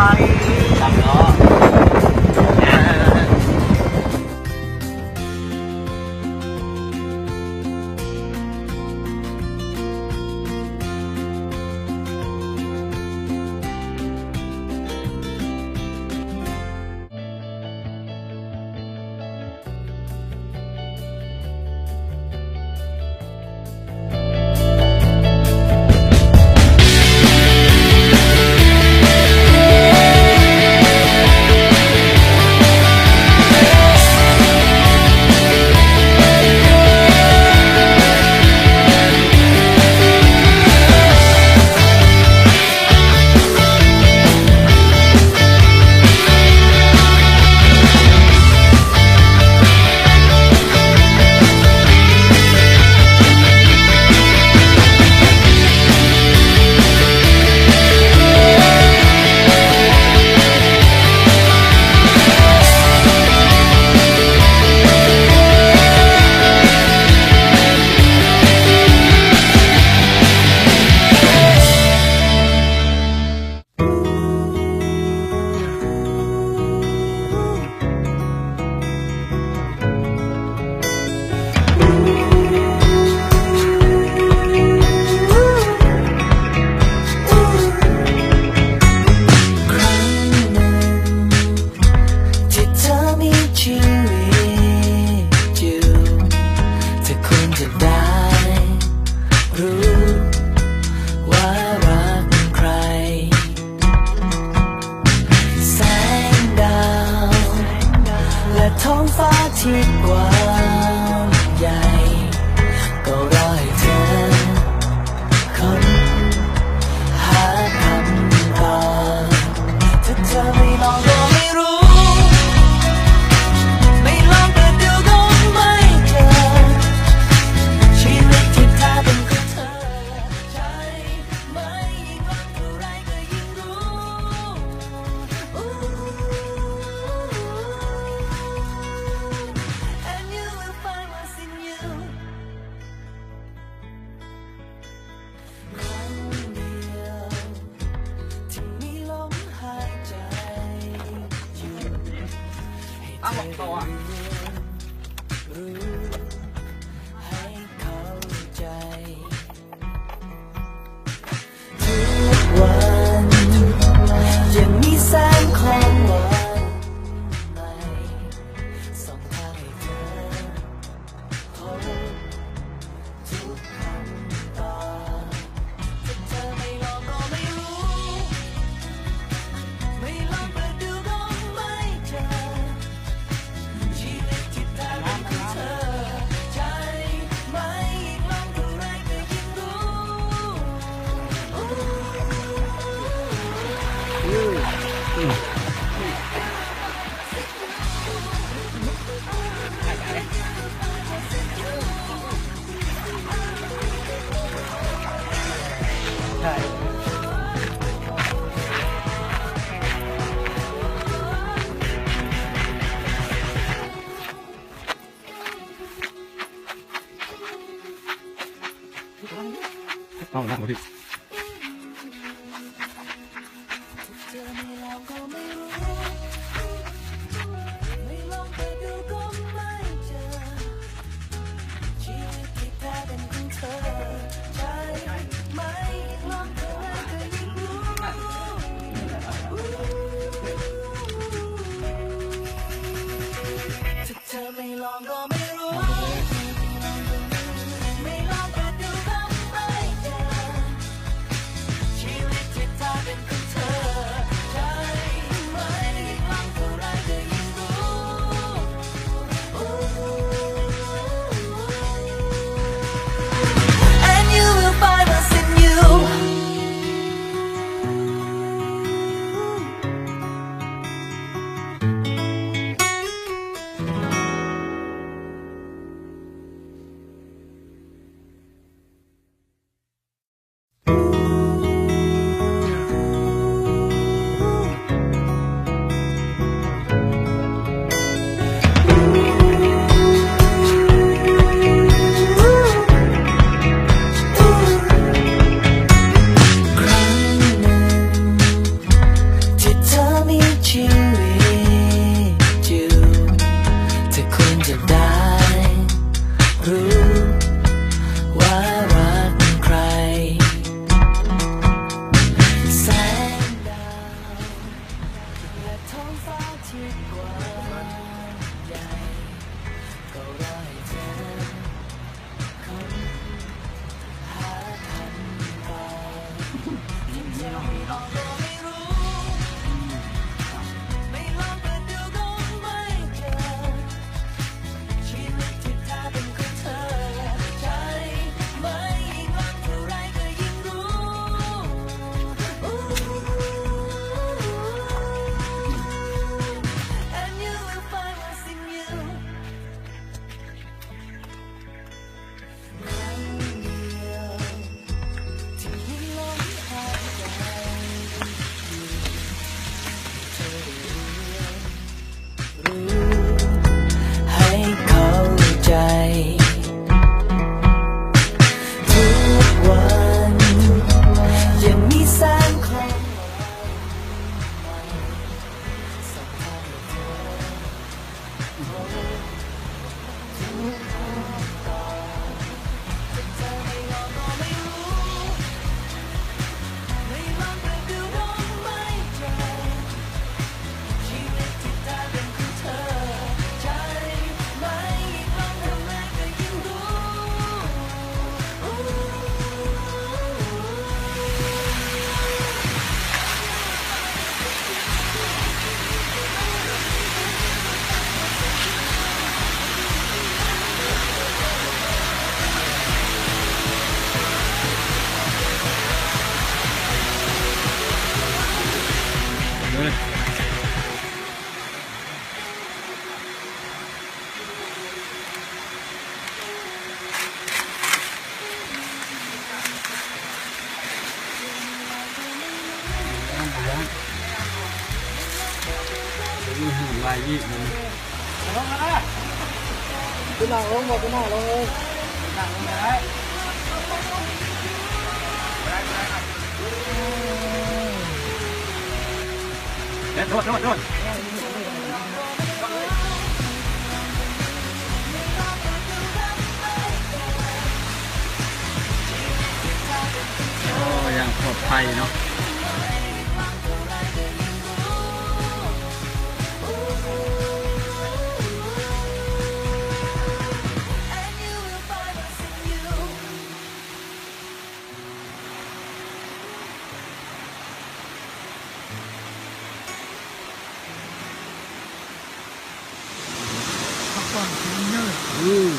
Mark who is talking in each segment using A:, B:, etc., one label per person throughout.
A: สามล้อท้องฟ้าที่กว้างใหญ่ก็รอให้เธอค้นหาคำตอบถ้าเธอไม่ลองก็ไม่รู้ไม่ลองก็เดี๋ยวก็ไม่เจอชีวิตที่แท้เป็นของเธอใช่ไหมยิ่งรักเท่าไรก็ยิ่งรู้บอกต่อให้เข้าใจทุกวันยังมีแสงของวันใหม่ส่องทางให้เธอพบทุกคำตอบถ้าเธอไม่ลองก็ไม่รู้ไม่ลองก็ดูก็ไม่เจอชีวิตที่แท้เป็นของเธอใช่ไหมยิ่งลองเท่าไรก็ยิ่งรู้ใช่
B: เอาละพี่
A: ไม่ลองก็ดูก็ไม่เจอชีวิตที่แท้เป็นของเธอใจไหมยิ่งรักเท่าไรก็ยิ่งรู้ And you will find what's in you ครั้งเดียวที่มีลมหายใจเธอได้รู้ให้เข้าใจ ทุกวันยังมีแสงของสัมผัสเธอเธอไม่ลองก็ไม่รู้ไม่ลองก็ดูก็ไม่เจอชีวิตที่แท้เป็นของเธอใจไหมยิ่งลองทำไมก็ยิ่งรู้
B: เลยลายยี่มัน
C: cứ nào không một cái nào đâu ơi
B: เด็ดโดดโดดโดดโอ้ยังปลอดภัยเนาะ
A: And you will find what's in you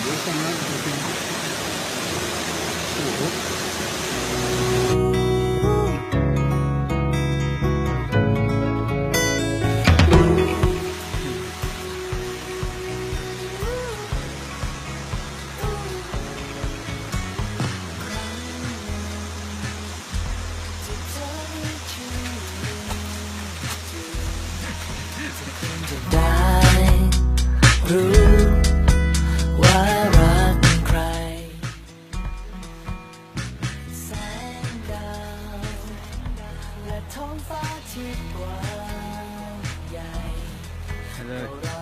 B: เดี๋ยวกันนะโอ้โห
A: ที่เธอได้ชื่อจะได้รู้ว่ารักใครแสงดาวและท้องฟ้าที่กว้างใหญ่
B: ไปเลย
A: เรา